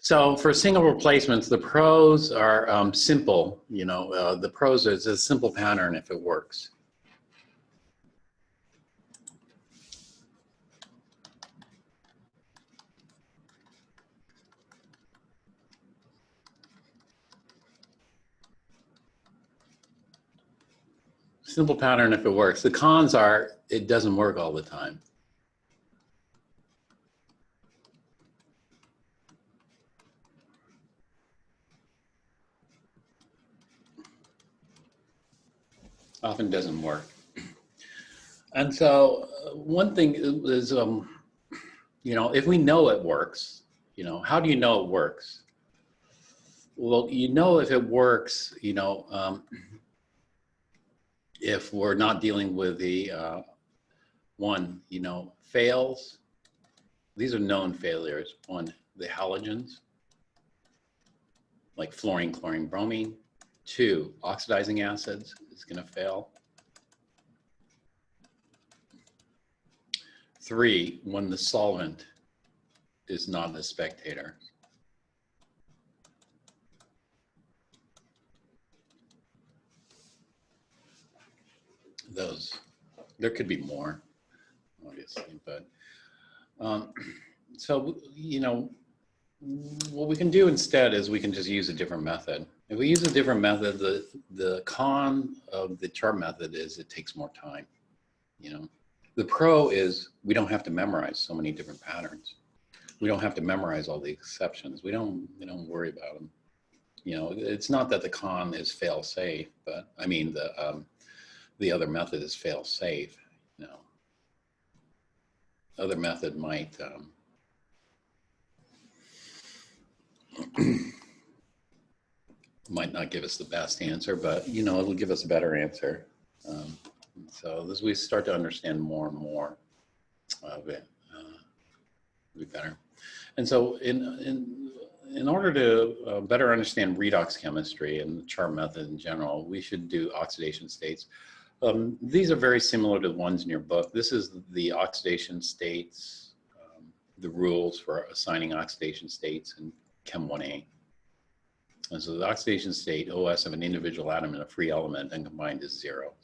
So for single replacements, the pros are simple. The pros is a simple pattern if it works. Simple pattern if it works. The cons are it doesn't work all the time. Often doesn't work. And so one thing is, if we know it works, how do you know it works? Well, if it works, if we're not dealing with the fails. These are known failures. One, the halogens, like fluorine, chlorine, bromine. Two, oxidizing acids is going to fail. Three, when the solvent is not a spectator. There could be more, obviously, but so, what we can do instead is we can just use a different method. If we use a different method, the con of the chart method is it takes more time. The pro is we don't have to memorize so many different patterns. We don't have to memorize all the exceptions. We don't worry about them. It's not that the con is fail safe, but I mean the other method is fail safe. Other method might might not give us the best answer, but it'll give us a better answer. So as we start to understand more and more of it, it'll be better. And so in order to better understand redox chemistry and the chart method in general, we should do oxidation states. These are very similar to the ones in your book. This is the oxidation states, the rules for assigning oxidation states in Chem 1A. And so the oxidation state, OS of an individual atom in a free element and combined is 0.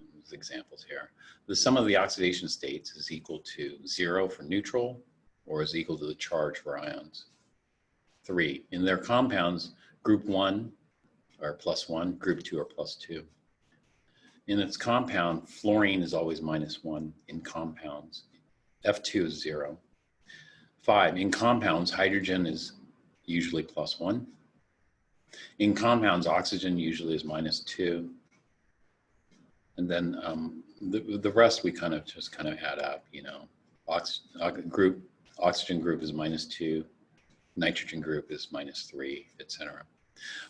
There's examples here. The sum of the oxidation states is equal to 0 for neutral or is equal to the charge for ions. 3, in their compounds, group 1 are +1, group 2 are +2. In its compound, fluorine is always -1 in compounds. F2 is 0. 5, in compounds, hydrogen is usually +1. In compounds, oxygen usually is -2. And then the rest we just add up, oxygen group is -2, nitrogen group is -3, etc.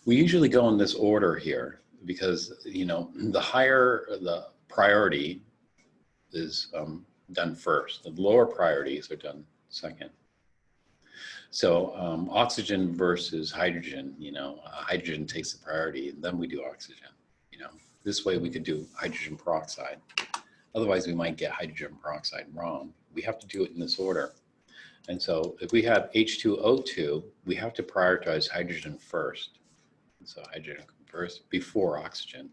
We usually go in this order here because, the higher the priority is done first. The lower priorities are done second. So oxygen versus hydrogen, hydrogen takes the priority and then we do oxygen, This way we could do hydrogen peroxide. Otherwise we might get hydrogen peroxide wrong. We have to do it in this order. And so if we have H2O2, we have to prioritize hydrogen first. And so hydrogen first before oxygen.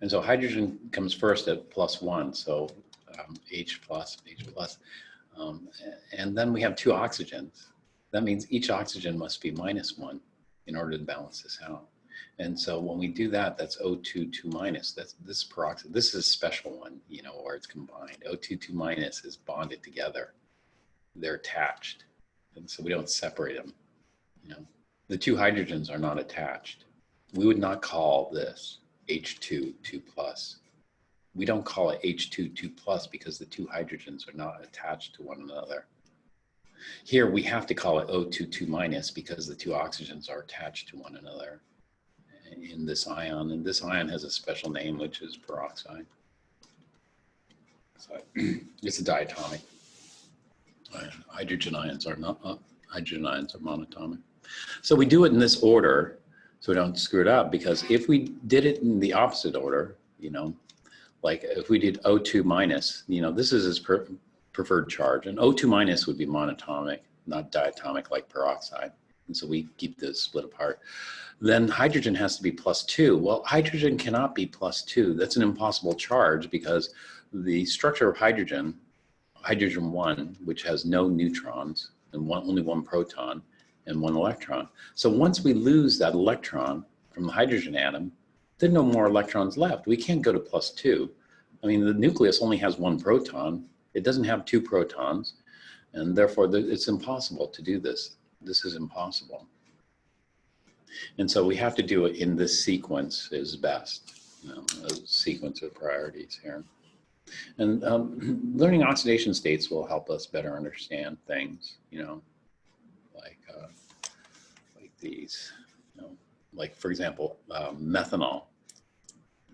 And so hydrogen comes first at +1, so H+. And then we have 2 oxygens. That means each oxygen must be -1 in order to balance this out. And so when we do that, that's O2 2-. That's this peroxide. This is a special one, where it's combined. O2 2- is bonded together. They're attached, and so we don't separate them. The 2 hydrogens are not attached. We would not call this H2 2+. We don't call it H2 2+ because the 2 hydrogens are not attached to one another. Here we have to call it O2 2- because the 2 oxygens are attached to one another in this ion, and this ion has a special name, which is peroxide. So it's a diatomic. Hydrogen ions are not. Hydrogen ions are monatomic. So we do it in this order, so we don't screw it up. Because if we did it in the opposite order, like if we did O2-, this is as preferred charge. And O2 minus would be monatomic, not diatomic like peroxide. And so we keep this split apart. Then hydrogen has to be +2. Well, hydrogen cannot be +2. That's an impossible charge because the structure of hydrogen, hydrogen 1, which has no neutrons and only one proton and one electron. So once we lose that electron from the hydrogen atom, there are no more electrons left. We can't go to +2. I mean, the nucleus only has one proton. It doesn't have two protons, and therefore it's impossible to do this. This is impossible. And so we have to do it in this sequence is best, you know, a sequence of priorities here. And learning oxidation states will help us better understand things, you know, like these, you know, like for example, methanol.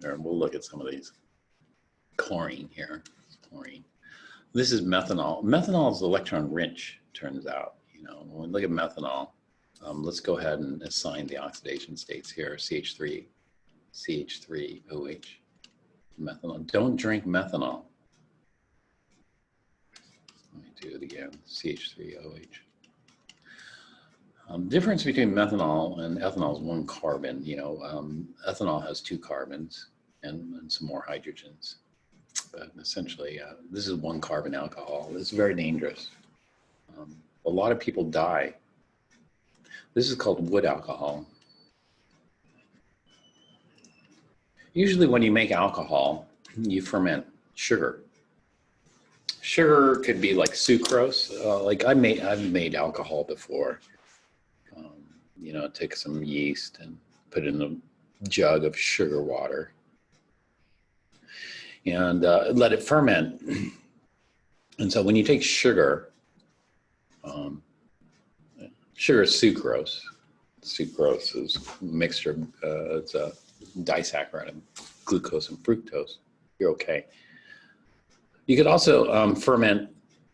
Or we'll look at some of these. Chlorine here, chlorine. This is methanol. Methanol is electron rich, turns out. You know, when we look at methanol, let's go ahead and assign the oxidation states here. CH3, CH3OH, methanol. Don't drink methanol. Let me do it again, CH3OH. Difference between methanol and ethanol is one carbon. You know, ethanol has 2 carbons and some more hydrogens. But essentially, this is 1 carbon alcohol. It's very dangerous. A lot of people die. This is called wood alcohol. Usually when you make alcohol, you ferment sugar. Sugar could be like sucrose. Like I've made alcohol before. You know, take some yeast and put in a jug of sugar water and let it ferment. And so when you take sugar, sugar is sucrose. Sucrose is a mixture, it's a disaccharide of glucose and fructose. You're okay. You could also ferment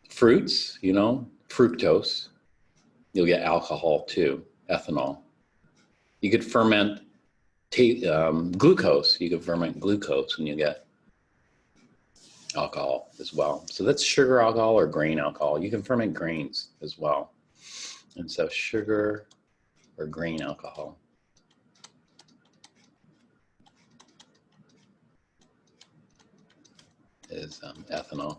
fruits, you know, fructose. You'll get alcohol too, ethanol. You could ferment glucose. You could ferment glucose and you get alcohol as well. So that's sugar alcohol or grain alcohol. You can ferment grains as well. And so sugar or grain alcohol. Is ethanol.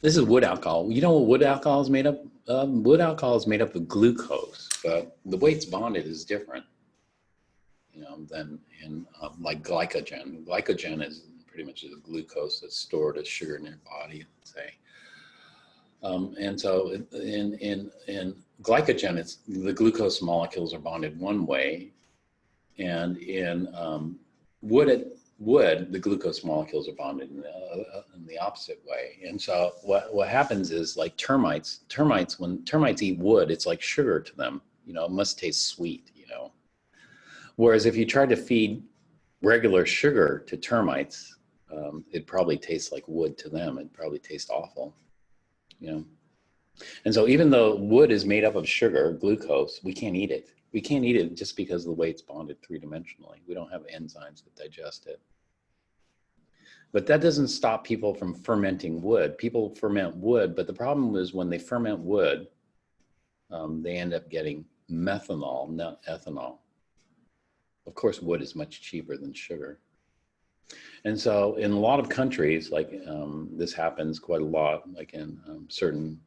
This is wood alcohol. You know what wood alcohol is made up of? Wood alcohol is made up of glucose, but the way it's bonded is different, you know, than in like glycogen. Glycogen is pretty much the glucose that's stored as sugar in your body, let's say. And so in glycogen, it's the glucose molecules are bonded one way, and in wood, the glucose molecules are bonded in the opposite way. And so what happens is, like termites, when termites eat wood, it's like sugar to them. You know, it must taste sweet, you know. Whereas if you tried to feed regular sugar to termites, it probably tastes like wood to them. It'd probably taste awful, you know. And so even though wood is made up of sugar, glucose, we can't eat it. We can't eat it just because of the way it's bonded 3-dimensionally. We don't have enzymes that digest it. But that doesn't stop people from fermenting wood. People ferment wood, but the problem is when they ferment wood, they end up getting methanol, not ethanol. Of course, wood is much cheaper than sugar. And so in a lot of countries, like this happens quite a lot, like in certain,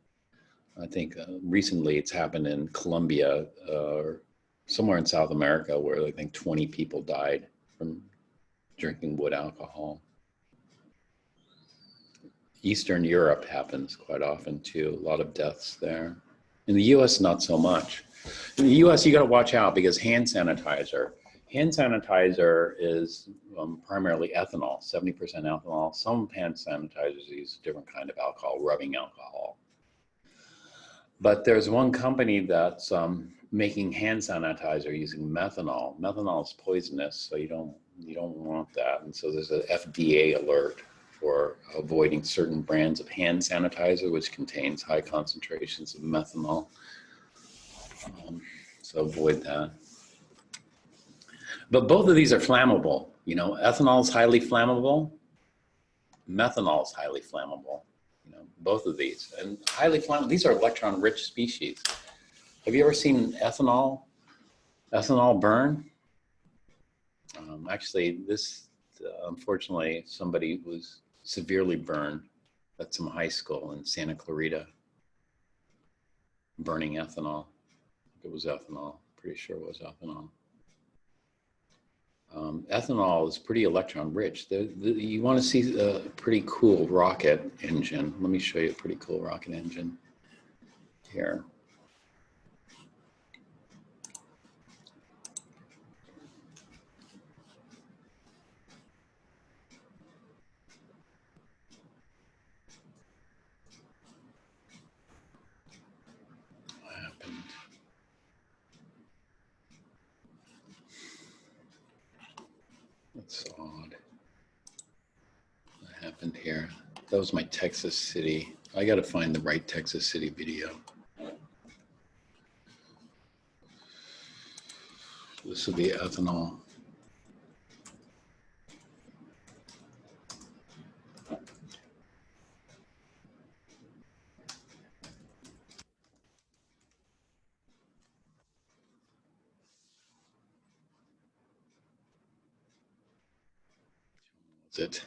I think recently it's happened in Colombia or somewhere in South America where I think 20 people died from drinking wood alcohol. Eastern Europe happens quite often too, a lot of deaths there. In the US, not so much. In the US, you gotta watch out because hand sanitizer is primarily ethanol, 70% ethanol. Some hand sanitizers use a different kind of alcohol, rubbing alcohol. But there's one company that's making hand sanitizer using methanol. Methanol is poisonous, so you don't want that. And so there's an FDA alert for avoiding certain brands of hand sanitizer, which contains high concentrations of methanol. So avoid that. But both of these are flammable. You know, ethanol is highly flammable. Methanol is highly flammable. You know, both of these. And highly flammable, these are electron-rich species. Have you ever seen ethanol burn? Actually, this, unfortunately, somebody was severely burned at some high school in Santa Clarita, burning ethanol. It was ethanol, pretty sure it was ethanol. Ethanol is pretty electron rich. You want to see a pretty cool rocket engine. Let me show you a pretty cool rocket engine here. What happened? That's odd. What happened here? That was my Texas City. I got to find the right Texas City video. This would be ethanol. That's it.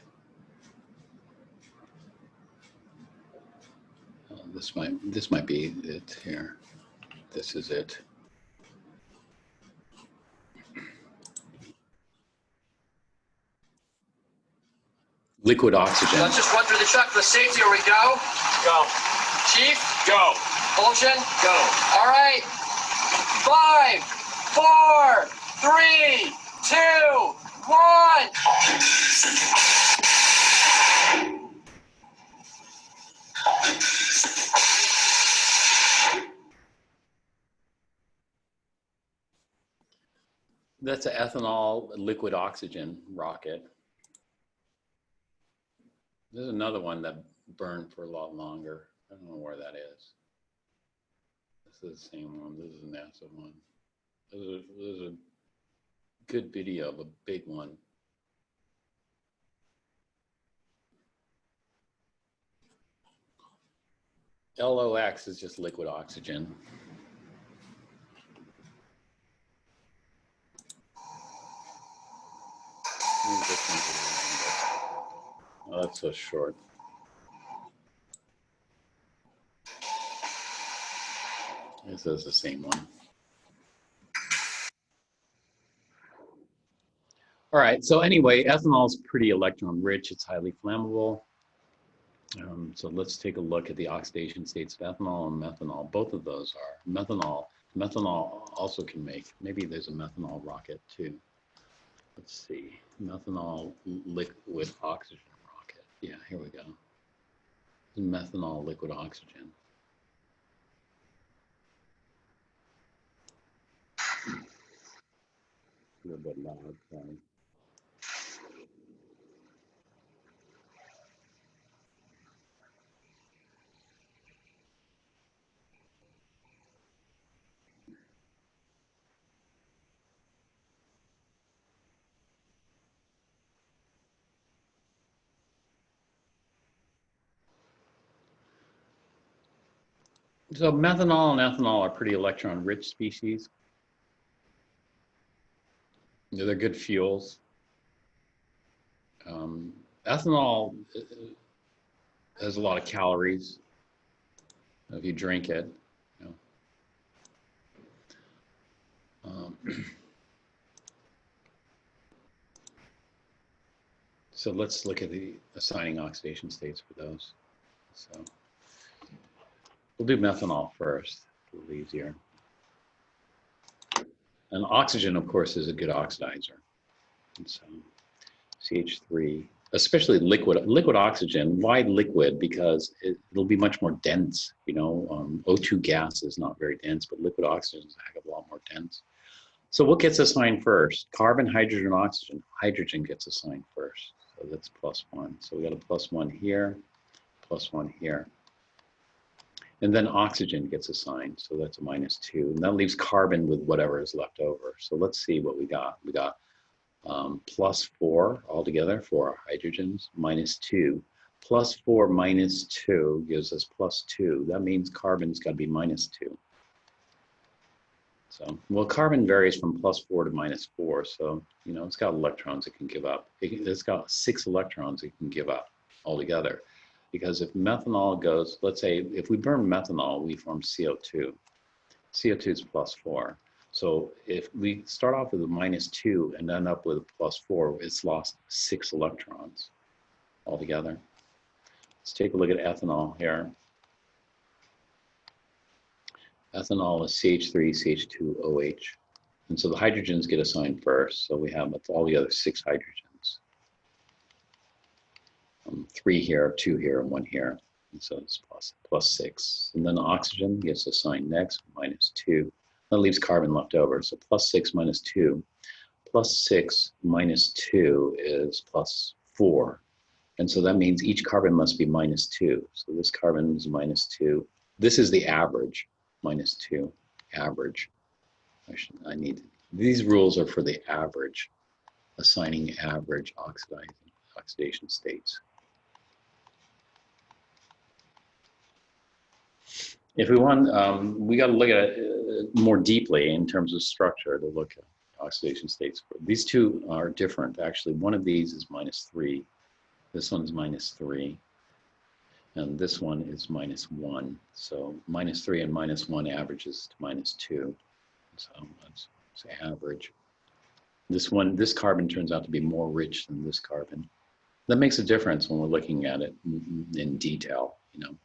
This might be it here. This is it. Liquid oxygen. Let's just run through the check for safety. Here we go. Go. Chief? Go. Olsen? Go. All right. 5, 4, 3, 2, 1. That's an ethanol liquid oxygen rocket. There's another one that burned for a lot longer. I don't know where that is. This is the same one. This is a NASA one. There's a good video of a big one. LOX is just liquid oxygen. Oh, that's so short. This is the same one. All right, so anyway, ethanol is pretty electron rich. It's highly flammable. So let's take a look at the oxidation states of ethanol and methanol. Both of those are. Methanol also can make, maybe there's a methanol rocket too. Let's see, methanol liquid oxygen rocket. Yeah, here we go. Methanol liquid oxygen. A little bit loud, sorry. So methanol and ethanol are pretty electron-rich species. They're good fuels. Ethanol has a lot of calories if you drink it. You know. So let's look at the assigning oxidation states for those. So we'll do methanol first, a little easier. And oxygen, of course, is a good oxidizer. And so CH3, especially liquid oxygen. Why liquid? Because it'll be much more dense. You know, O2 gas is not very dense, but liquid oxygen is a heck of a lot more dense. So what gets assigned first? Carbon, hydrogen, oxygen. Hydrogen gets assigned first. So that's +1. So we got a +1 here, +1 here. And then oxygen gets assigned. So that's a -2. And that leaves carbon with whatever is left over. So let's see what we got. We got plus 4 altogether, 4 hydrogens, minus 2. Plus 4 minus 2 gives us plus 2. That means carbon's got to be minus 2. So, well, carbon varies from plus 4 to minus 4. So, you know, it's got electrons it can give up. It's got 6 electrons it can give up altogether. Because if methanol goes, let's say, if we burn methanol, we form CO2. CO2 is plus 4. So if we start off with a minus 2 and end up with a plus 4, it's lost 6 electrons altogether. Let's take a look at ethanol here. Ethanol is CH3CH2OH. And so the hydrogens get assigned first. So we have all the other 6 hydrogens. 3 here, 2 here, and 1 here. And so it's plus 6. And then the oxygen gets assigned next, minus 2. That leaves carbon left over. So plus 6 minus 2. Plus 6 minus 2 is plus 4. And so that means each carbon must be minus 2. So this carbon is minus 2. This is the average, minus 2, average. These rules are for the average, assigning average oxidation states. If we want, we got to look at it more deeply in terms of structure to look at oxidation states. These two are different. Actually, one of these is minus 3. This one's minus 3. And this one is minus 1. So minus 3 and minus 1 averages to minus 2. So let's say average. This carbon turns out to be more rich than this carbon. That makes a difference when we're looking at it in detail, you know.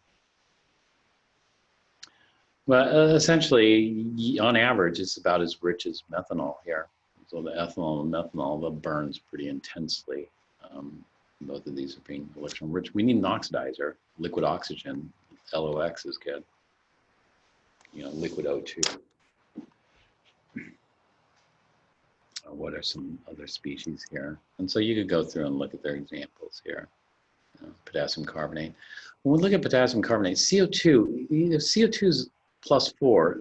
Well, essentially, on average, it's about as rich as methanol here. So the ethanol and methanol, that burns pretty intensely. Both of these are being electron rich. We need an oxidizer, liquid oxygen. LOX is good. You know, liquid O2. What are some other species here? And so you could go through and look at their examples here. Potassium carbonate. When we look at potassium carbonate, CO2, CO2 is plus 4.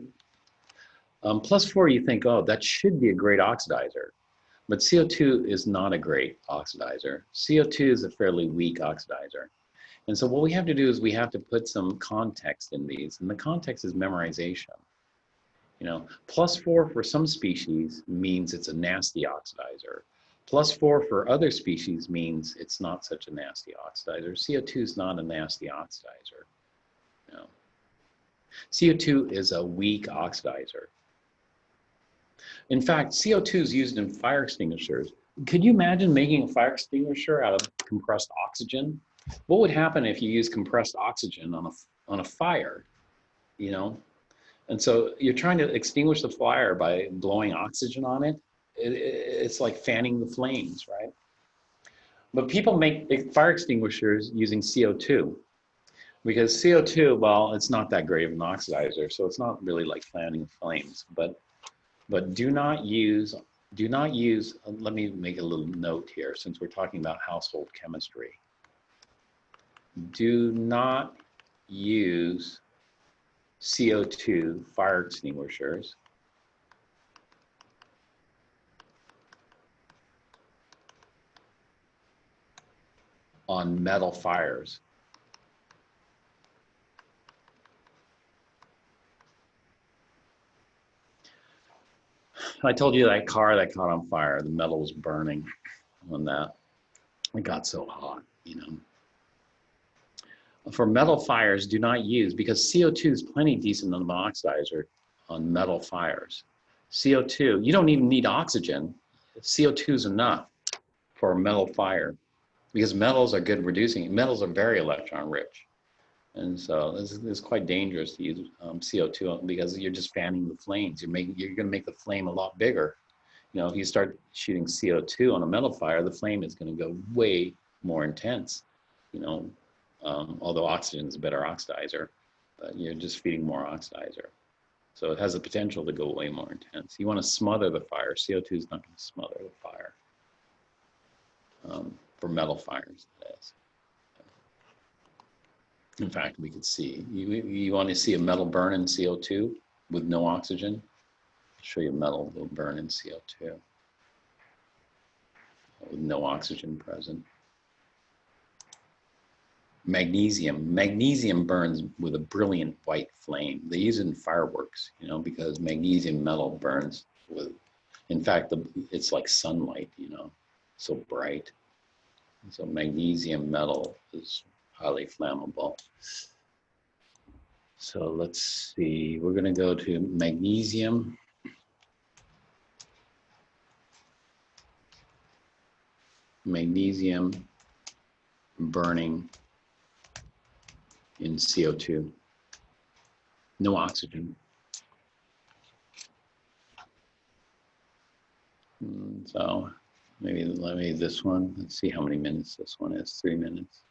Plus 4, you think, oh, that should be a great oxidizer. But CO2 is not a great oxidizer. CO2 is a fairly weak oxidizer. And so what we have to do is we have to put some context in these. And the context is memorization. You know, plus 4 for some species means it's a nasty oxidizer. Plus 4 for other species means it's not such a nasty oxidizer. CO2 is not a nasty oxidizer. No. CO2 is a weak oxidizer. In fact, CO2 is used in fire extinguishers. Could you imagine making a fire extinguisher out of compressed oxygen? What would happen if you use compressed oxygen on a fire, you know? And so you're trying to extinguish the fire by blowing oxygen on it. It's like fanning the flames, right? But people make fire extinguishers using CO2 because CO2, well, it's not that great of an oxidizer, so it's not really like fanning flames. But do not use, let me make a little note here since we're talking about household chemistry. Do not use CO2 fire extinguishers on metal fires. I told you that car that caught on fire, the metal was burning on that. It got so hot, you know. For metal fires, do not use, because CO2 is plenty decent of an oxidizer on metal fires. CO2, you don't even need oxygen. CO2 is enough for a metal fire because metals are good reducing. Metals are very electron rich. And so it's quite dangerous to use CO2 because you're just fanning the flames. You're going to make the flame a lot bigger. You know, if you start shooting CO2 on a metal fire, the flame is going to go way more intense. You know, although oxygen is a better oxidizer, but you're just feeding more oxidizer. So it has the potential to go way more intense. You want to smother the fire. CO2 is not going to smother the fire. For metal fires, that is. In fact, we could see, you want to see a metal burn in CO2 with no oxygen? I'll show you a metal will burn in CO2. with no oxygen present. Magnesium. Magnesium burns with a brilliant white flame. They use it in fireworks, you know, because magnesium metal burns with, in fact, it's like sunlight, you know, so bright. So magnesium metal is highly flammable. So let's see, we're going to go to magnesium. Magnesium burning in CO2. No oxygen. So maybe let me this one. Let's see how many minutes this one is. 3 minutes.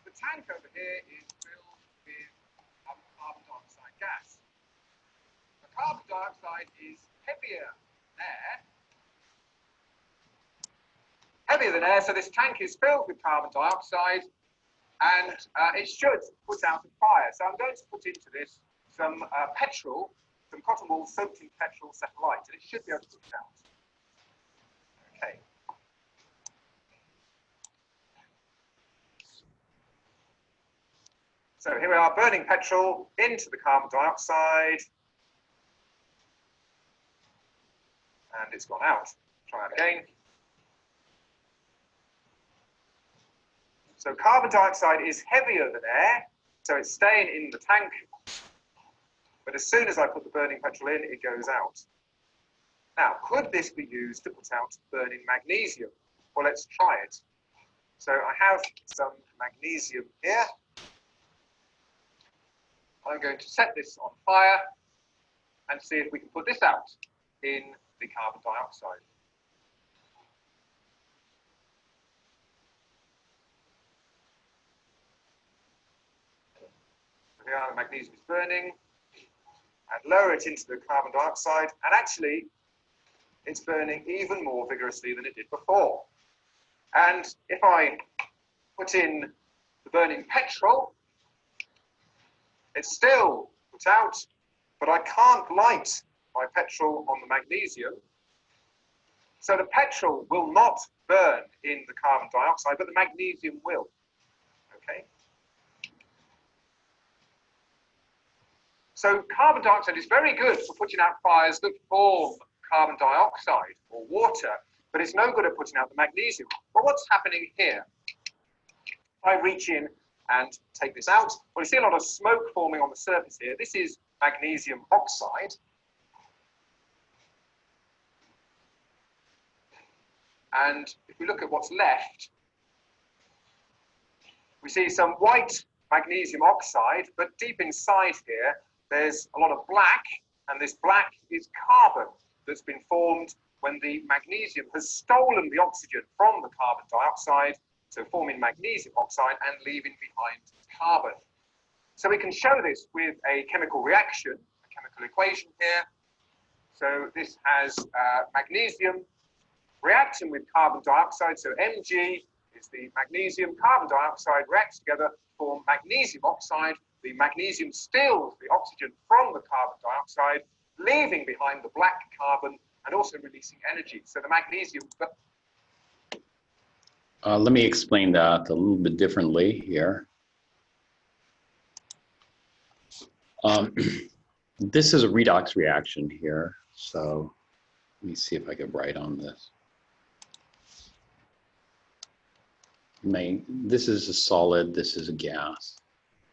The tank over here is filled with carbon dioxide gas. The carbon dioxide is heavier than air, so this tank is filled with carbon dioxide, and it should put out a fire. So I'm going to put into this some petrol, some cotton wool soaked in petrol set alight, and it should be able to put it out. Okay. So here we are, burning petrol into the carbon dioxide, and it's gone out. Try that again. So carbon dioxide is heavier than air, so it's staying in the tank. But as soon as I put the burning petrol in, it goes out. Now, could this be used to put out burning magnesium? Well, let's try it. So I have some magnesium here. I'm going to set this on fire and see if we can put this out in the carbon dioxide. Here the magnesium is burning, and lower it into the carbon dioxide, and actually it's burning even more vigorously than it did before. And if I put in the burning petrol, it's still put out, but I can't light my petrol on the magnesium. So the petrol will not burn in the carbon dioxide, but the magnesium will. Okay. So carbon dioxide is very good for putting out fires that form carbon dioxide or water, but it's no good at putting out the magnesium. But what's happening here? If I reach in and take this out, well, you see a lot of smoke forming on the surface here. This is magnesium oxide. And if we look at what's left, we see some white magnesium oxide, but deep inside here, there's a lot of black, and this black is carbon that's been formed when the magnesium has stolen the oxygen from the carbon dioxide, so forming magnesium oxide and leaving behind carbon. So we can show this with a chemical reaction, a chemical equation here. So this has magnesium reacting with carbon dioxide, so Mg is the magnesium, carbon dioxide reacts together to form magnesium oxide. The magnesium steals the oxygen from the carbon dioxide, leaving behind the black carbon and also releasing energy. So the magnesium... Let me explain that a little bit differently here. This is a redox reaction here. So let me see if I can write on this. This is a solid, this is a gas.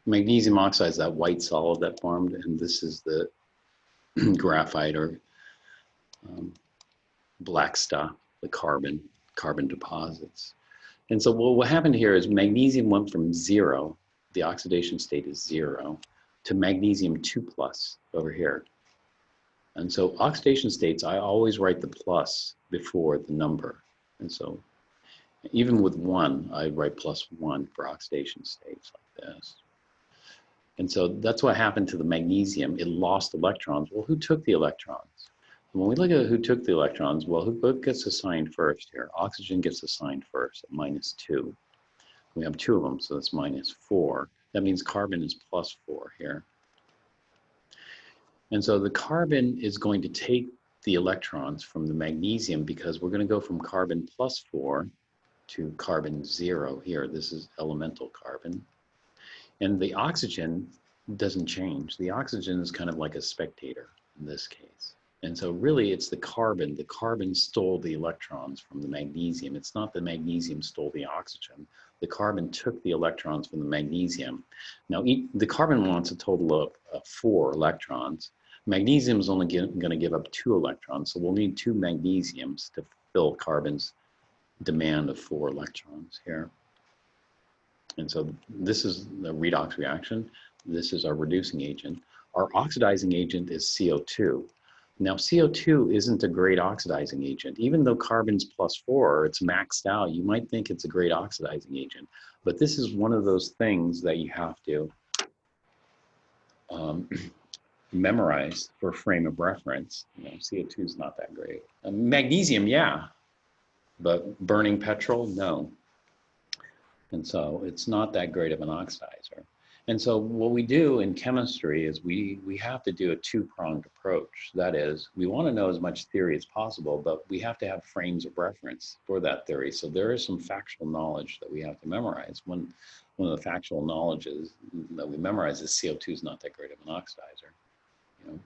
Magnesium oxide is that white solid that formed, and this is the graphite or black stuff, the carbon deposits. And so what happened here is magnesium went from 0, the oxidation state is 0, to magnesium 2+ over here. And so oxidation states, I always write the plus before the number. And so even with 1, I write +1 for oxidation states like this. And so that's what happened to the magnesium. It lost electrons. Well, who took the electrons? And when we look at who took the electrons, well, who gets assigned first here? Oxygen gets assigned first at -2. We have 2 of them, so that's -4. That means carbon is +4 here. And so the carbon is going to take the electrons from the magnesium because we're going to go from carbon +4 to carbon 0 here. This is elemental carbon. And the oxygen doesn't change. The oxygen is kind of like a spectator in this case. And so really it's the carbon. The carbon stole the electrons from the magnesium. It's not the magnesium stole the oxygen. The carbon took the electrons from the magnesium. Now the carbon wants a total of 4 electrons. Magnesium is only going to give up 2 electrons. So we'll need 2 magnesiums to fill carbon's demand of 4 electrons here. And so this is the redox reaction. This is our reducing agent. Our oxidizing agent is CO2. Now CO2 isn't a great oxidizing agent. Even though carbon's +4, it's maxed out, you might think it's a great oxidizing agent. But this is one of those things that you have to memorize for frame of reference. You know, CO2 is not that great. Magnesium, yeah, but burning petrol, no. And so it's not that great of an oxidizer. And so what we do in chemistry is we have to do a 2-pronged approach. That is, we want to know as much theory as possible, but we have to have frames of reference for that theory. So there is some factual knowledge that we have to memorize. One of the factual knowledges that we memorize is CO2 is not that great of an oxidizer. You know?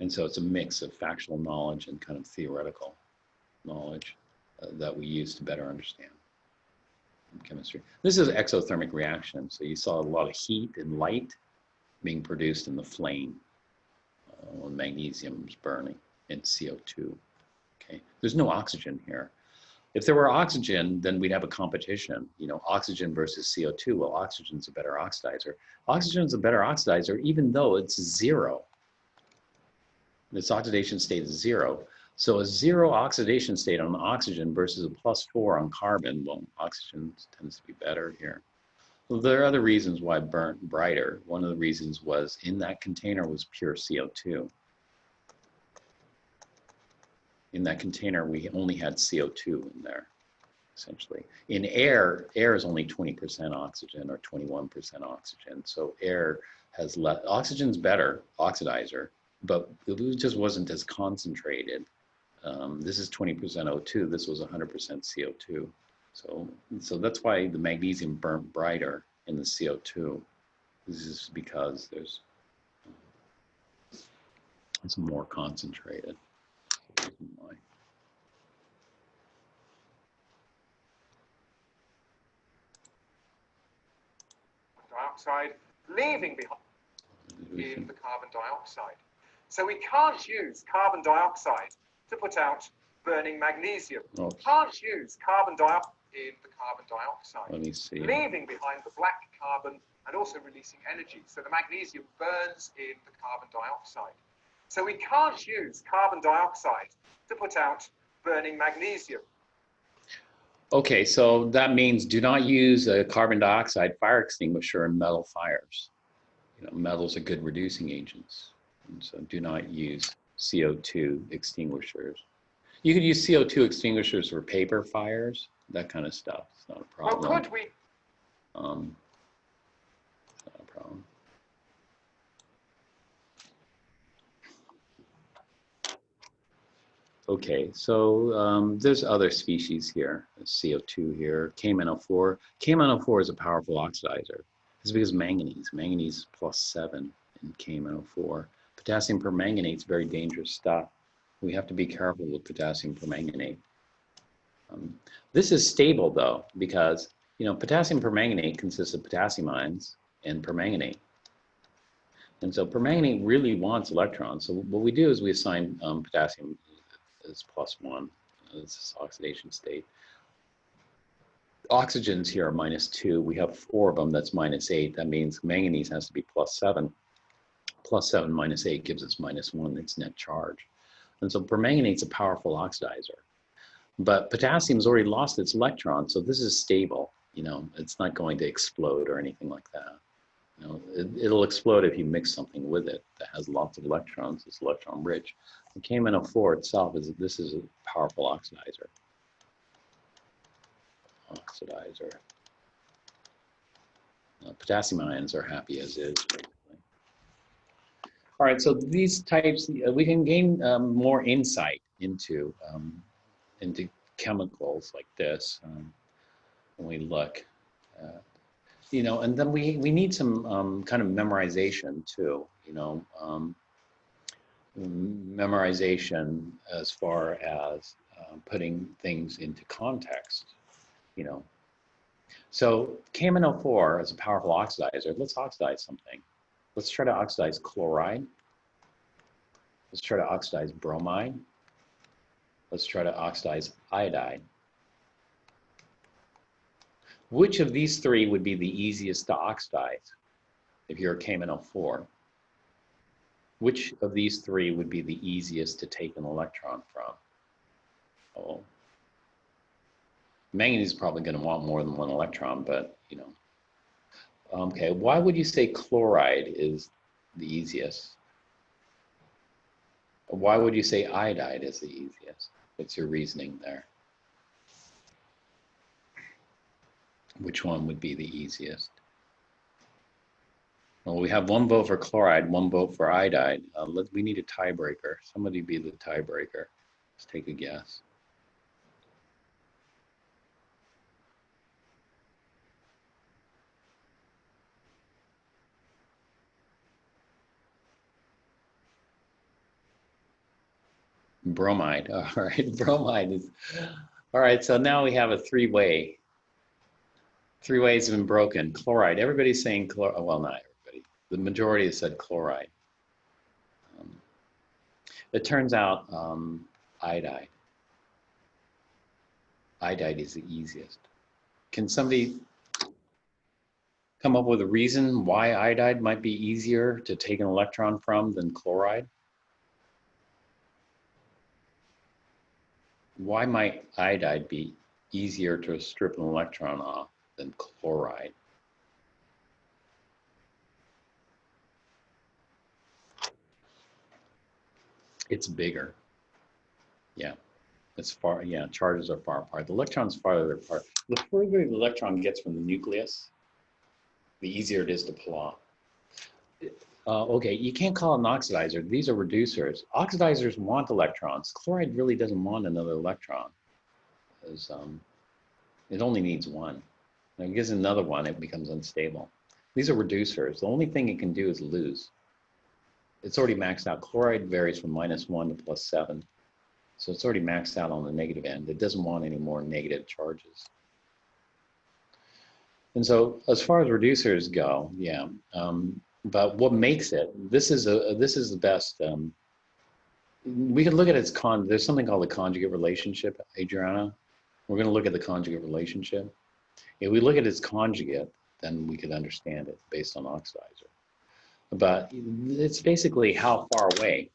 And so it's a mix of factual knowledge and kind of theoretical knowledge that we use to better understand chemistry. This is exothermic reaction. So you saw a lot of heat and light being produced in the flame when magnesium is burning in CO2. Okay, there's no oxygen here. If there were oxygen, then we'd have a competition. You know, oxygen versus CO2. Well, oxygen's a better oxidizer. Oxygen's a better oxidizer, even though it's 0. Its oxidation state is 0. So a 0 oxidation state on oxygen versus a +4 on carbon, well, oxygen tends to be better here. Well, there are other reasons why it burnt brighter. One of the reasons was in that container was pure CO2. In that container, we only had CO2 in there, essentially. In air, air is only 20% oxygen or 21% oxygen. So air has less, oxygen's better oxidizer, but it just wasn't as concentrated. This is 20% O2, this was 100% CO2. So that's why the magnesium burnt brighter in the CO2. This is because it's more concentrated. Dioxide leaving behind in the carbon dioxide. So we can't use carbon dioxide to put out burning magnesium. Okay. Can't use carbon dioxide in the carbon dioxide. Let me see. Leaving behind the black carbon and also releasing energy. So the magnesium burns in the carbon dioxide. So we can't use carbon dioxide to put out burning magnesium. Okay, so that means do not use a carbon dioxide fire extinguisher in metal fires. You know, metals are good reducing agents. And so do not use CO2 extinguishers. You could use CO2 extinguishers for paper fires, that kind of stuff. It's not a problem. Well, could we? It's not a problem. Okay, so there's other species here. There's CO2 here, KMnO4. KMnO4 is a powerful oxidizer. It's because manganese is +7 in KMnO4. Potassium permanganate is very dangerous stuff. We have to be careful with potassium permanganate. This is stable though, because you know potassium permanganate consists of potassium ions and permanganate. And so permanganate really wants electrons. So what we do is we assign potassium as +1. This is oxidation state. Oxygens here are -2. We have 4 of them, that's -8. That means manganese has to be +7. +7 minus 8 gives us -1, its net charge. And so permanganate's a powerful oxidizer. But potassium's already lost its electron, so this is stable. You know, it's not going to explode or anything like that. You know, it'll explode if you mix something with it that has lots of electrons. It's electron rich. The KMnO4 itself this is a powerful oxidizer. Potassium ions are happy as is, basically. All right, so these types, we can gain more insight into chemicals like this when we look. You know, and then we need some kind of memorization too, you know, memorization as far as putting things into context, you know. So KMnO4 is a powerful oxidizer. Let's oxidize something. Let's try to oxidize chloride. Let's try to oxidize bromide. Let's try to oxidize iodide. Which of these three would be the easiest to oxidize if you're a KMnO4? Which of these three would be the easiest to take an electron from? Oh, manganese is probably going to want more than one electron, but you know. Okay, why would you say chloride is the easiest? Why would you say iodide is the easiest? What's your reasoning there? Which one would be the easiest? Well, we have one vote for chloride, one vote for iodide. We need a tiebreaker. Somebody be the tiebreaker. Let's take a guess. Bromide. All right, bromide is. All right, so now we have a three-way. Three ways have been broken. Chloride. Everybody's saying chloride. Well, not everybody. The majority has said chloride. It turns out iodide. Iodide is the easiest. Can somebody come up with a reason why iodide might be easier to take an electron from than chloride? Why might iodide be easier to strip an electron off than chloride? It's bigger. Yeah, it's far, yeah, charges are far apart. The electron's farther apart. The further the electron gets from the nucleus, the easier it is to pull off. Okay, you can't call it an oxidizer. These are reducers. Oxidizers want electrons. Chloride really doesn't want another electron, because it only needs one. When it gives another one, it becomes unstable. These are reducers. The only thing it can do is lose. It's already maxed out. Chloride varies from -1 to +7. So it's already maxed out on the negative end. It doesn't want any more negative charges. And so as far as reducers go, yeah. But what makes it, this is the best, we can look at its there's something called the conjugate relationship, Adriana. We're going to look at the conjugate relationship. If we look at its conjugate, then we could understand it based on oxidizer. But it's basically how far away.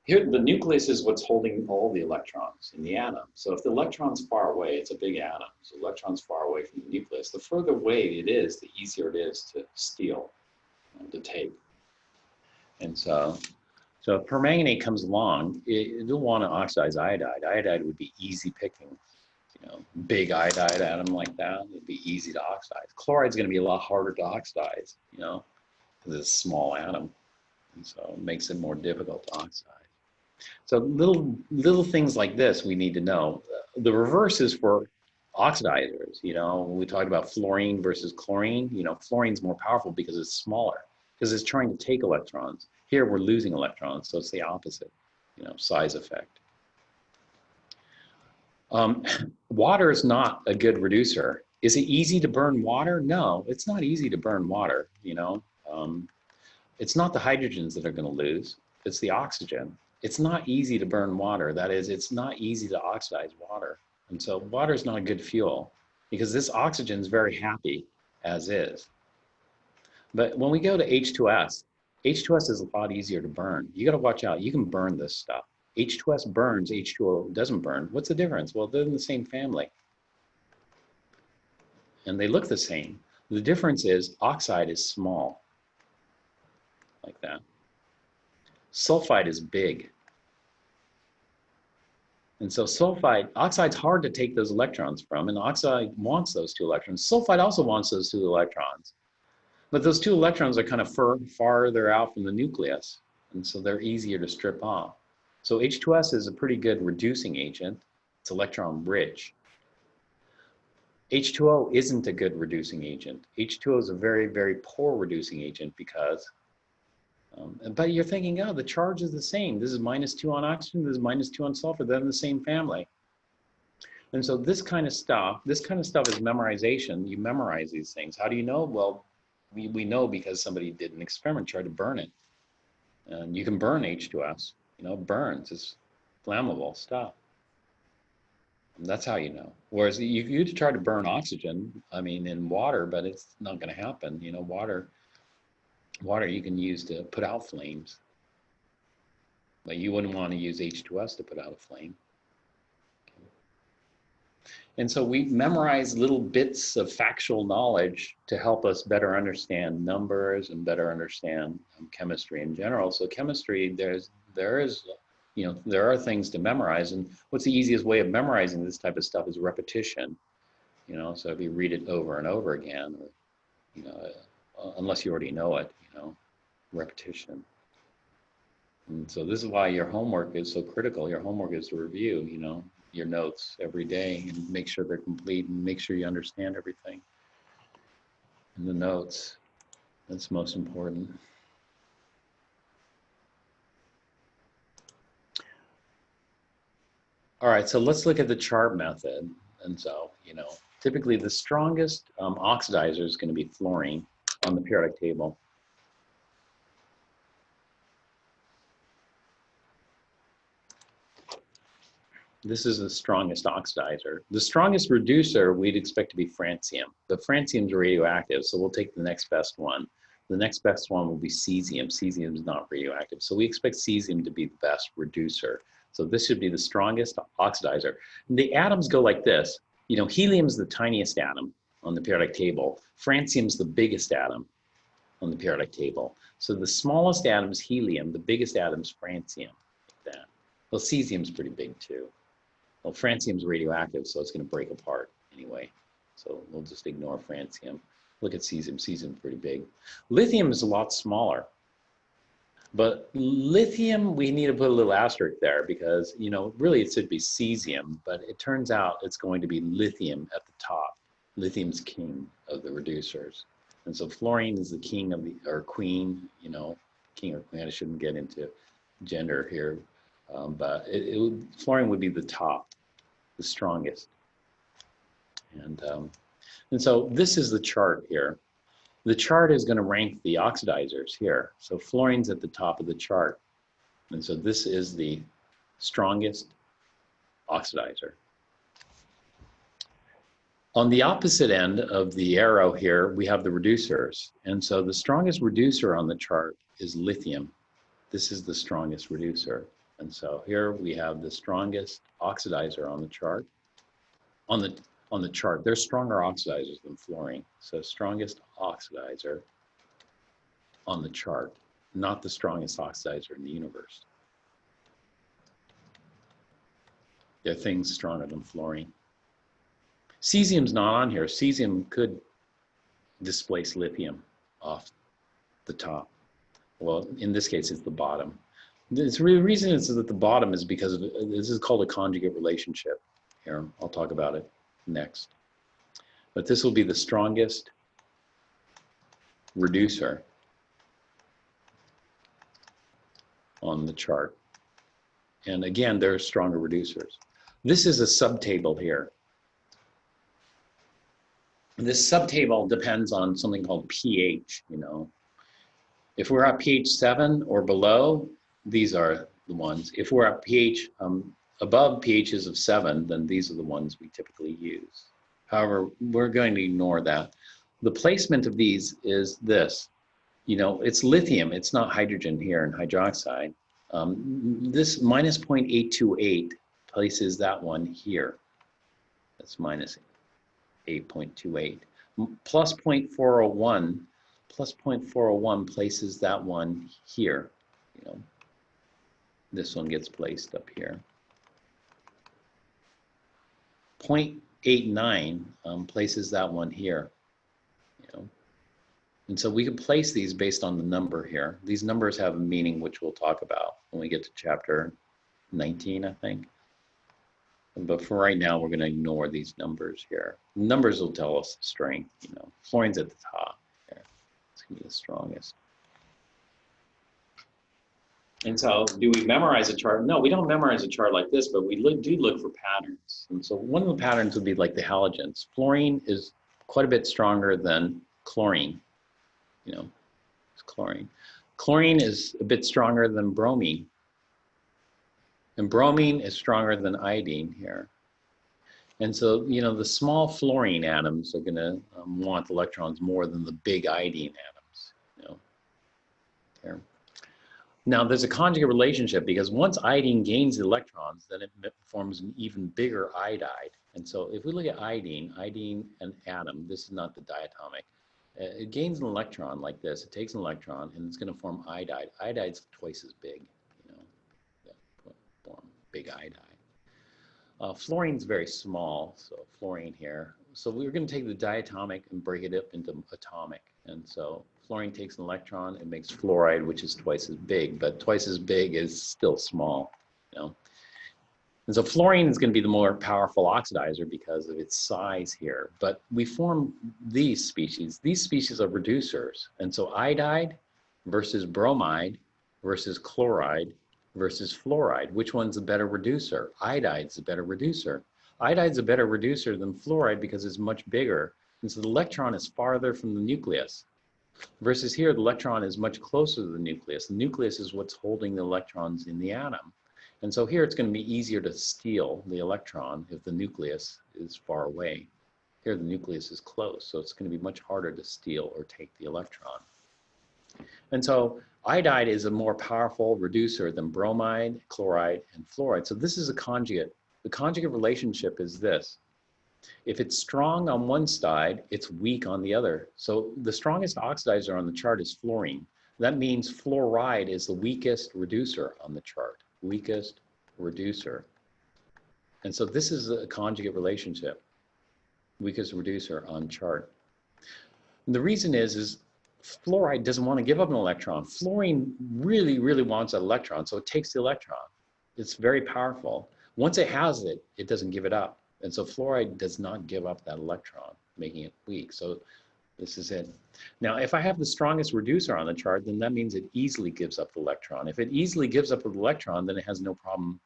Here, the nucleus is what's holding all the electrons in the atom. So if the electron's far away, it's a big atom. So the electron's far away from the nucleus. The further away it is, the easier it is to steal, to take. And so if permanganate comes along, it'll want to oxidize iodide. Iodide would be easy picking. You know, big iodide atom like that, it'd be easy to oxidize. Chloride's going to be a lot harder to oxidize, you know, because it's a small atom. And so it makes it more difficult to oxidize. So little things like this we need to know. The reverse is for oxidizers. You know, we talked about fluorine versus chlorine. You know, fluorine's more powerful because it's smaller, because it's trying to take electrons. Here we're losing electrons, so it's the opposite, you know, size effect. Water is not a good reducer. Is it easy to burn water? No, it's not easy to burn water, you know. It's not the hydrogens that are going to lose, it's the oxygen. It's not easy to burn water. That is, it's not easy to oxidize water. And so water is not a good fuel because this oxygen is very happy as is. But when we go to H2S, H2S is a lot easier to burn. You got to watch out. You can burn this stuff. H2S burns, H2O doesn't burn. What's the difference? Well, they're in the same family. And they look the same. The difference is oxide is small, like that. Sulfide is big. And so oxide's hard to take those electrons from, and oxide wants those two electrons. Sulfide also wants those two electrons. But those two electrons are kind of farther out from the nucleus. and so they're easier to strip off. So H2S is a pretty good reducing agent. It's electron rich. H2O isn't a good reducing agent. H2O is a very, very poor reducing agent because, but you're thinking, oh, the charge is the same. This is -2 on oxygen, this is -2 on sulfur, they're in the same family. And so this kind of stuff is memorization. You memorize these things. How do you know? Well, we know because somebody did an experiment, tried to burn it. And you can burn H2S, you know, it burns, it's flammable stuff. And that's how you know. Whereas you try to burn oxygen, I mean, in water, but it's not going to happen. You know, water you can use to put out flames. But you wouldn't want to use H2S to put out a flame. And so we memorize little bits of factual knowledge to help us better understand numbers and better understand chemistry in general. So chemistry, there are things to memorize, and what's the easiest way of memorizing this type of stuff is repetition. You know, so if you read it over and over again, or, you know, unless you already know it, you know, repetition. And so this is why your homework is so critical. Your homework is to review, you know, your notes every day and make sure they're complete and make sure you understand everything in the notes. That's most important. All right, so let's look at the chart method. And so, you know, typically the strongest oxidizer is going to be fluorine on the periodic table. This is the strongest oxidizer. The strongest reducer we'd expect to be francium, but francium is radioactive, so we'll take the next best one. The next best one will be cesium. Cesium is not radioactive, so we expect cesium to be the best reducer. So this should be the strongest oxidizer. And the atoms go like this. You know, helium is the tiniest atom on the periodic table. Francium is the biggest atom on the periodic table. So the smallest atom is helium, the biggest atom is francium. Like that. Well, cesium is pretty big too. Well, francium is radioactive, so it's going to break apart anyway. So we'll just ignore francium. Look at cesium. Cesium is pretty big. Lithium is a lot smaller. But lithium, we need to put a little asterisk there because, you know, really it should be cesium, but it turns out it's going to be lithium at the top. Lithium's king of the reducers. And so fluorine is the king of the, or queen, you know, king or queen. I shouldn't get into gender here. But fluorine would be the top, the strongest. And so this is the chart here. The chart is going to rank the oxidizers here. So fluorine's at the top of the chart. And so this is the strongest oxidizer. On the opposite end of the arrow here, we have the reducers. And so the strongest reducer on the chart is lithium. This is the strongest reducer. And so here we have the strongest oxidizer on the chart. On the chart, there's stronger oxidizers than fluorine. So strongest oxidizer on the chart, not the strongest oxidizer in the universe. There are things stronger than fluorine. Cesium's not on here. Cesium could displace lithium off the top. Well, in this case, it's the bottom. The reason it's at the bottom is because this is called a conjugate relationship. Here, I'll talk about it next. But this will be the strongest reducer on the chart. And again, there are stronger reducers. This is a subtable here. This subtable depends on something called pH, you know. If we're at pH 7 or below, these are the ones. If we're at pH above pHs of 7, then these are the ones we typically use. However, we're going to ignore that. The placement of these is this. You know, it's lithium. It's not hydrogen here in hydroxide. This minus 0.828 places that one here. That's minus 8.28. Plus 0.401. Plus 0.401 places that one here. You know, this one gets placed up here. 0.89 places that one here. You know, And so we can place these based on the number here. These numbers have a meaning, which we'll talk about when we get to chapter 19, I think. But for right now, we're going to ignore these numbers here. Numbers will tell us the strength, you know. Fluorine's at the top here. It's going to be the strongest. And so, do we memorize a chart? No, we don't memorize a chart like this, but we do look for patterns. And so one of the patterns would be like the halogens. Fluorine is quite a bit stronger than chlorine. You know, it's chlorine. Chlorine is a bit stronger than bromine. And bromine is stronger than iodine here. And so, you know, the small fluorine atoms are going to want electrons more than the big iodine atoms, you know, here. Now, there's a conjugate relationship because once iodine gains the electrons, then it forms an even bigger iodide. And so if we look at iodine, an atom, this is not the diatomic, it gains an electron like this. It takes an electron and it's going to form iodide. Iodide's twice as big, you know, form big iodide. Fluorine's very small, so fluorine here. So we're going to take the diatomic and break it up into atomic. And so fluorine takes an electron, it makes fluoride, which is twice as big, but twice as big is still small, you know. And so fluorine is going to be the more powerful oxidizer because of its size here. But we form these species. These species are reducers. And so iodide versus bromide versus chloride versus fluoride. Which one's a better reducer? Iodide's a better reducer. Iodide's a better reducer than fluoride because it's much bigger. And so the electron is farther from the nucleus. Versus here, the electron is much closer to the nucleus. The nucleus is what's holding the electrons in the atom. And so here it's going to be easier to steal the electron if the nucleus is far away. Here the nucleus is close, so it's going to be much harder to steal or take the electron. And so iodide is a more powerful reducer than bromide, chloride, and fluoride. So this is a conjugate. The conjugate relationship is this. If it's strong on one side, it's weak on the other. So the strongest oxidizer on the chart is fluorine. That means fluoride is the weakest reducer on the chart. Weakest reducer. And so this is a conjugate relationship. Weakest reducer on chart. And the reason is fluoride doesn't want to give up an electron. Fluorine really, really wants an electron, so it takes the electron. It's very powerful. Once it has it, it doesn't give it up. And so fluoride does not give up that electron, making it weak. So this is it. Now, if I have the strongest reducer on the chart, then that means it easily gives up the electron. If it easily gives up the electron, then it has no problem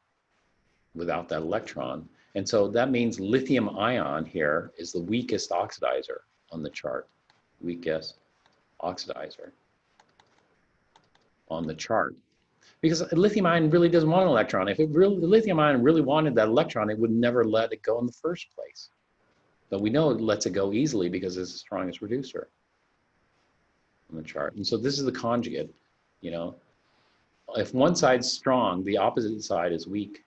without that electron. And so that means lithium ion here is the weakest oxidizer on the chart. Weakest oxidizer on the chart. Because lithium ion really doesn't want an electron. If the lithium ion really wanted that electron, it would never let it go in the first place. But we know it lets it go easily because it's the strongest reducer on the chart. And so this is the conjugate, you know. If one side's strong, the opposite side is weak.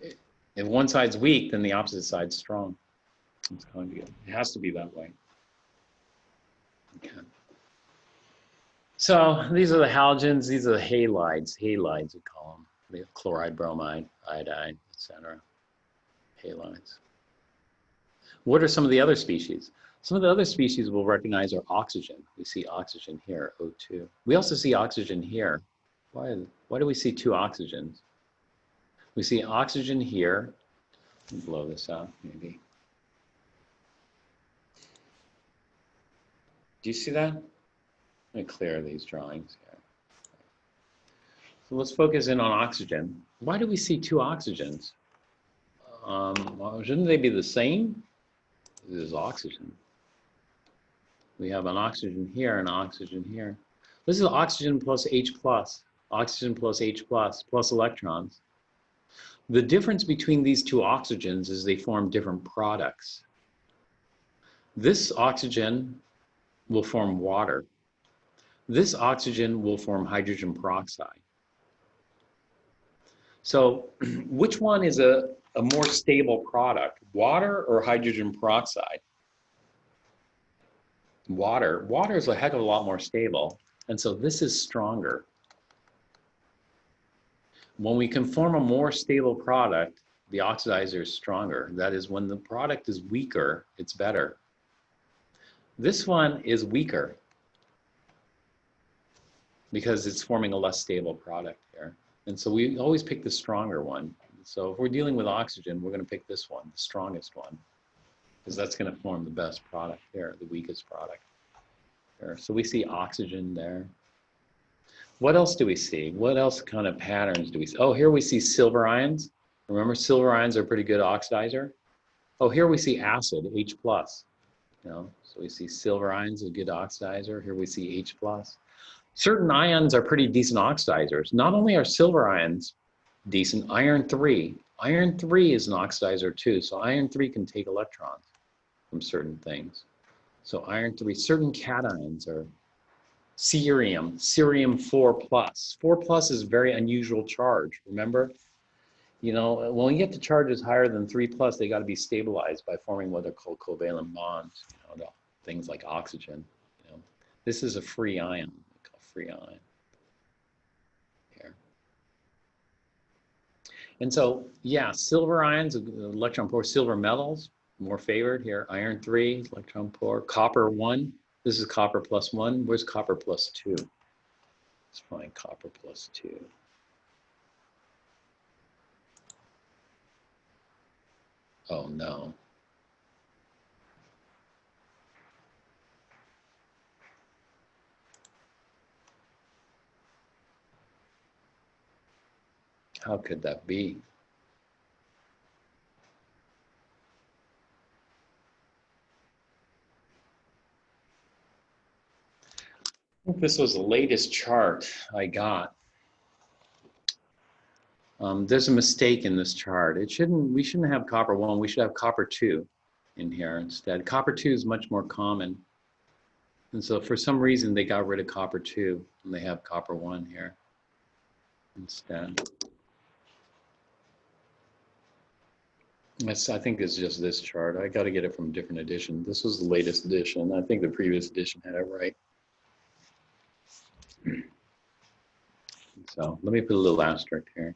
If one side's weak, then the opposite side's strong. It's conjugate. It has to be that way. Okay. So these are the halogens, these are the halides. Halides we call them. The chloride, bromide, iodide, etc. Halides. What are some of the other species? Some of the other species we'll recognize are oxygen. We see oxygen here, O2. We also see oxygen here. Why do we see two oxygens? We see oxygen here. Let me blow this out, maybe. Do you see that? Let me clear these drawings here. So let's focus in on oxygen. Why do we see two oxygens? Well, shouldn't they be the same? This is oxygen. We have an oxygen here and an oxygen here. This is oxygen plus H+, oxygen plus H+, plus electrons. The difference between these two oxygens is they form different products. This oxygen will form water. This oxygen will form hydrogen peroxide. So which one is a more stable product, water or hydrogen peroxide? Water. Water is a heck of a lot more stable, and so this is stronger. When we can form a more stable product, the oxidizer is stronger. That is, when the product is weaker, it's better. This one is weaker because it's forming a less stable product here. And so we always pick the stronger one. So if we're dealing with oxygen, we're going to pick this one, the strongest one, because that's going to form the best product here, the weakest product here. So we see oxygen there. What else do we see? What else kind of patterns do we see? Oh, here we see silver ions. Remember, silver ions are a pretty good oxidizer. Oh, here we see acid, H+. You know, so we see silver ions, a good oxidizer. Here we see H+. Certain ions are pretty decent oxidizers. Not only are silver ions decent, iron 3. Iron 3 is an oxidizer too. So iron 3 can take electrons from certain things. So iron 3, certain cations are cerium, cerium 4+. 4+ is a very unusual charge, remember? You know, when we get to charges higher than 3+, they got to be stabilized by forming what are called covalent bonds, you know, things like oxygen. You know, this is a free ion, we call free ion here. And so, yeah, silver ions, electron poor, silver metals, more favored here. Iron 3, electron poor. Copper 1, this is copper +1. Where's copper +2? Let's find copper +2. Oh no. How could that be? I think this was the latest chart I got. There's a mistake in this chart. We shouldn't have copper 1, we should have copper 2 in here instead. Copper 2 is much more common. And so for some reason they got rid of copper 2 and they have copper 1 here instead. I think it's just this chart. I got to get it from a different edition. This was the latest edition. I think the previous edition had it right. So let me put a little asterisk here.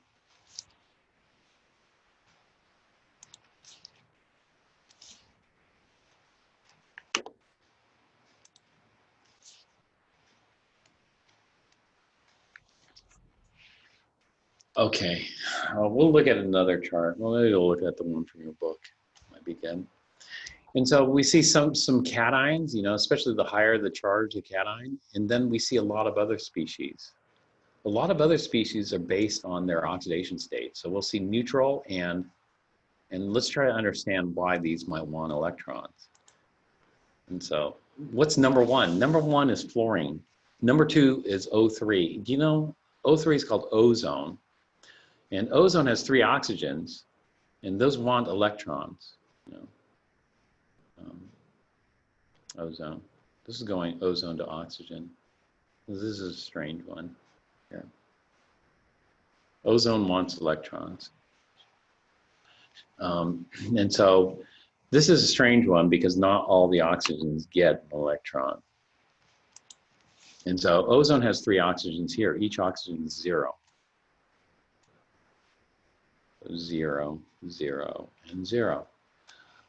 Okay, we'll look at another chart. Well, maybe we'll look at the one from your book. Might be good. And so we see some cations, you know, especially the higher the charge, the cation, and then we see a lot of other species. A lot of other species are based on their oxidation state. So we'll see neutral and let's try to understand why these might want electrons. And so what's number 1? Number 1 is fluorine. Number 2 is O3. Do you know O3 is called ozone? And ozone has 3 oxygens, and those want electrons. You know, ozone. This is going ozone to oxygen. This is a strange one here. Ozone wants electrons. And so this is a strange one because not all the oxygens get an electron. And so ozone has 3 oxygens here. Each oxygen is 0. 0, 0, and 0.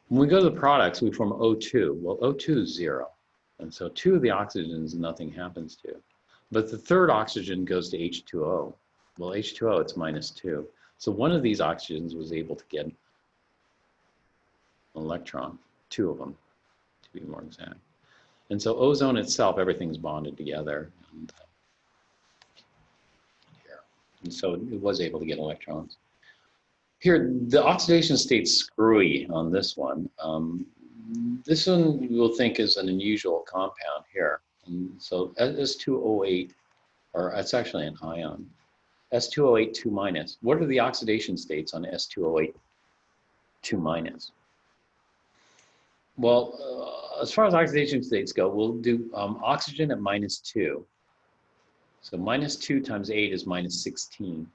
When we go to the products, we form O2. Well, O2 is 0. And so 2 of the oxygens, nothing happens to. But the third oxygen goes to H2O. Well, H2O, it's -2. So one of these oxygens was able to get an electron, 2 of them, to be more exact. And so ozone itself, everything's bonded together. And, here. And so it was able to get electrons. Here, the oxidation state's screwy on this one. This one you will think is an unusual compound here. And so S2O8, or it's actually an ion. S2O8 2-. What are the oxidation states on S2O8 2-? Well, as far as oxidation states go, we'll do oxygen at -2. So -2 times 8 is -16.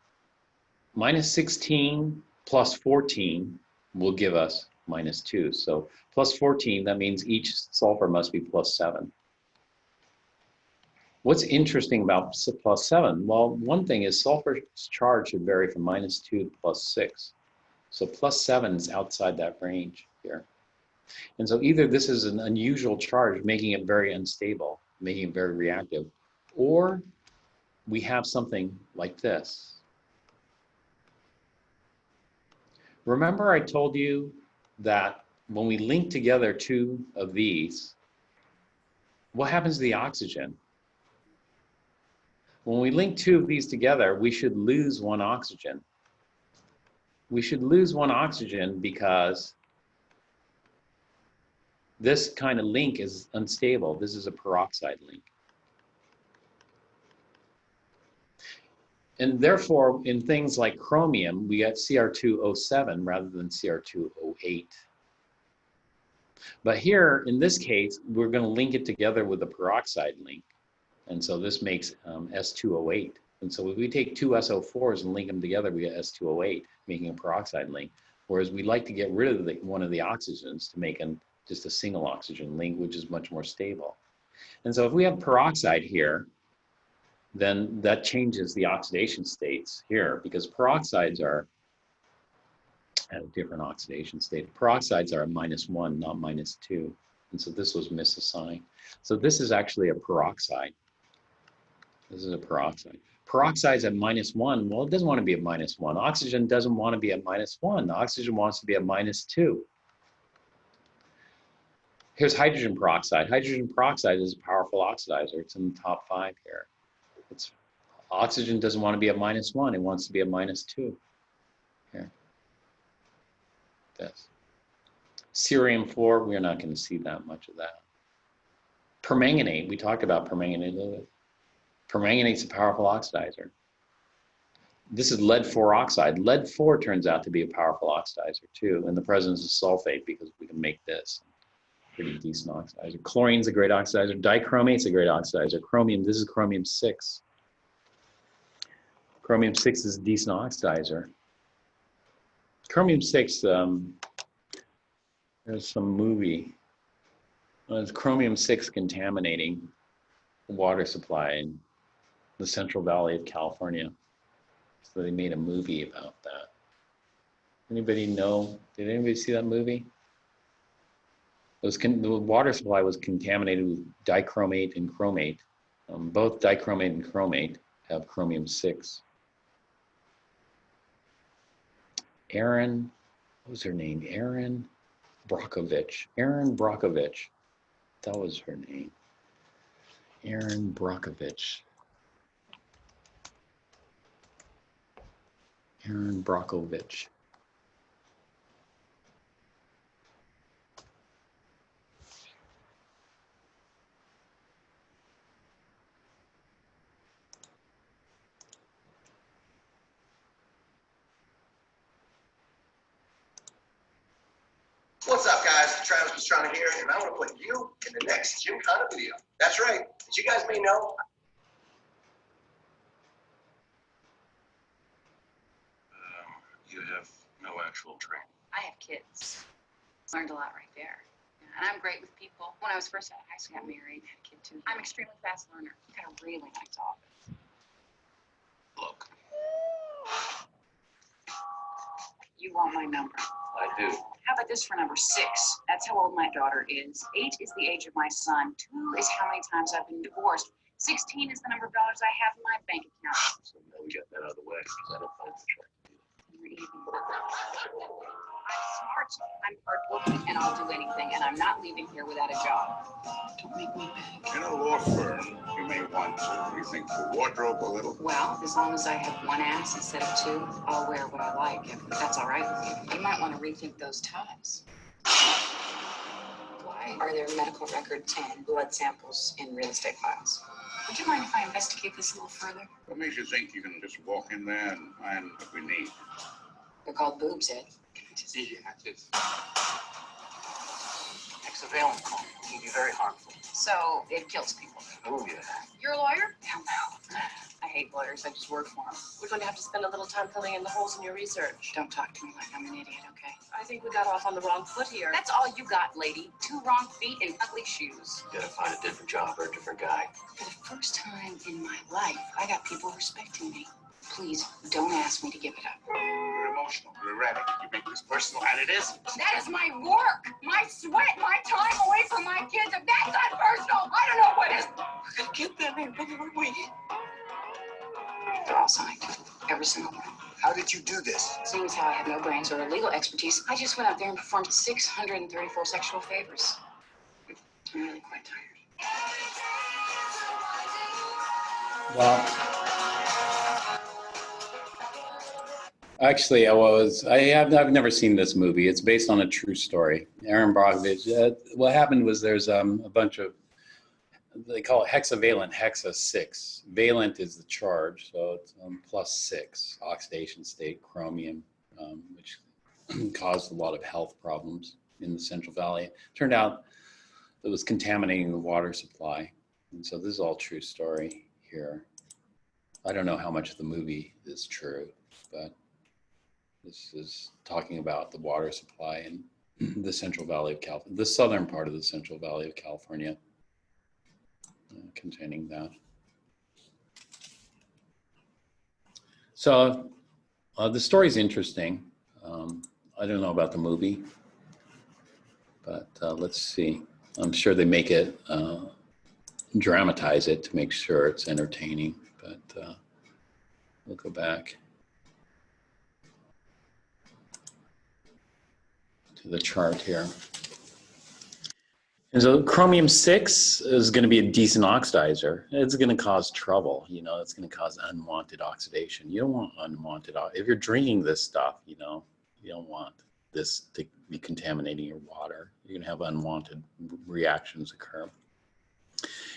-16 plus 14 will give us -2. So plus 14, that means each sulfur must be +7. What's interesting about +7? Well, one thing is sulfur's charge should vary from -2 to +6. So +7 is outside that range here. And so either this is an unusual charge, making it very unstable, making it very reactive, or we have something like this. Remember I told you that when we link together two of these, what happens to the oxygen? When we link two of these together, we should lose one oxygen. We should lose one oxygen because this kind of link is unstable. This is a peroxide link. And therefore, in things like chromium, we get Cr2O7 rather than Cr2O8. But here, in this case, we're going to link it together with a peroxide link. And so this makes S2O8. And so if we take two SO4s and link them together, we get S2O8, making a peroxide link. Whereas we like to get rid of one of the oxygens to make just a single oxygen link, which is much more stable. And so if we have peroxide here, then that changes the oxidation states here, because peroxides are at a different oxidation state. Peroxides are a -1, not -2. And so this was misassigned. So this is actually a peroxide. This is a peroxide. Peroxide's at -1. Well, it doesn't want to be at -1. Oxygen doesn't want to be at -1. The oxygen wants to be at -2. Here's hydrogen peroxide. Hydrogen peroxide is a powerful oxidizer. It's in the top 5 here. Oxygen doesn't want to be at -1. It wants to be at -2. Here. This. Cerium-4, we're not going to see that much of that. Permanganate, we talked about permanganate a little bit. Permanganate's a powerful oxidizer. This is lead-4 oxide. Lead-4 turns out to be a powerful oxidizer too, in the presence of sulfate, because we can make this. Pretty decent oxidizer. Chlorine's a great oxidizer. Dichromate's a great oxidizer. Chromium, this is chromium-6. Chromium-6 is a decent oxidizer. Chromium-6, there's some movie. It's chromium-6 contaminating the water supply in the Central Valley of California. So they made a movie about that. Anybody know? Did anybody see that movie? The water supply was contaminated with dichromate and chromate. Both dichromate and chromate have chromium-6. Erin, what was her name? Erin Brockovich. Erin Brockovich. That was her name. Erin Brockovich. Erin Brockovich. What's up, guys? Travis Pastrana here, and I want to put you in the next Gymkhana video. That's right. As you guys may know, you have no actual training. I have kids. Learned a lot right there. And I'm great with people. When I was first out of high school, I got married, had a kid too. I'm an extremely fast learner. Got a really nice office. Look, You want my number? I do. How about this for number 6? That's how old my daughter is. 8 is the age of my son. 2 is how many times I've been divorced. 16 is the number of dollars I have in my bank account. So now we got that out of the way, because I don't find the track. You're even. I'm smart, I'm hardworking, and I'll do anything, and I'm not leaving here without a job. Don't make me beg. In a law firm, you may want to rethink your wardrobe a little. Well, as long as I have one ass instead of 2, I'll wear what I like, if that's all right with you. You might want to rethink those ties. Why are there medical records and blood samples in real estate files? Would you mind if I investigate this a little further? What makes you think you can just walk in there and find what we need? They're called boobs, Ed. hexavalent can be very harmful. So it kills people. Oh, yeah. You're a lawyer? Hell no. I hate lawyers. I just work for them. We're going to have to spend a little time filling in the holes in your research. Don't talk to me like I'm an idiot, okay? I think we got off on the wrong foot here. That's all you got, lady. 2 wrong feet and ugly shoes. You gotta find a different job or a different guy. For the first time in my life, I got people respecting me. Please, don't ask me to give it up. You're emotional, you're erratic. You make this personal, and it is. That is my work, my sweat, my time away from my kids. If that's not personal, I don't know what is. We're gonna get them in, aren't we? They're all signed, every single one. How did you do this? Seeing as how I have no brains or legal expertise, I just went out there and performed 634 sexual favors. I'm really quite tired. Well, actually, I've never seen this movie. It's based on a true story. Aaron Brockovich. What happened was there's a bunch of, they call it hexavalent, hexa 6. Valent is the charge, so it's +6 oxidation state, chromium, which caused a lot of health problems in the Central Valley. It turned out it was contaminating the water supply. And so this is all true story here. I don't know how much of the movie is true, but this is talking about the water supply in the Central Valley of California, the southern part of the Central Valley of California. Containing that. So the story's interesting. I don't know about the movie, but let's see. I'm sure they make it, dramatize it to make sure it's entertaining, but we'll go back to the chart here. And so chromium 6 is going to be a decent oxidizer. It's going to cause trouble, you know, it's going to cause unwanted oxidation. You don't want unwanted, if you're drinking this stuff, you know, you don't want this to be contaminating your water. You're going to have unwanted reactions occur.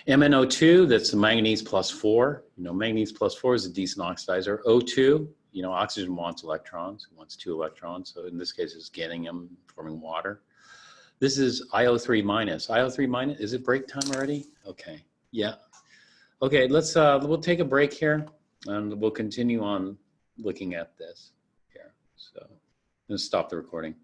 MnO2, that's the manganese +4. You know, manganese +4 is a decent oxidizer. O2, you know, oxygen wants electrons. It wants 2 electrons. So in this case, it's getting them, forming water. This is IO3 minus. IO3 minus, is it break time already? Okay, yeah. Okay, let's, we'll take a break here and we'll continue on looking at this here. So let's stop the recording.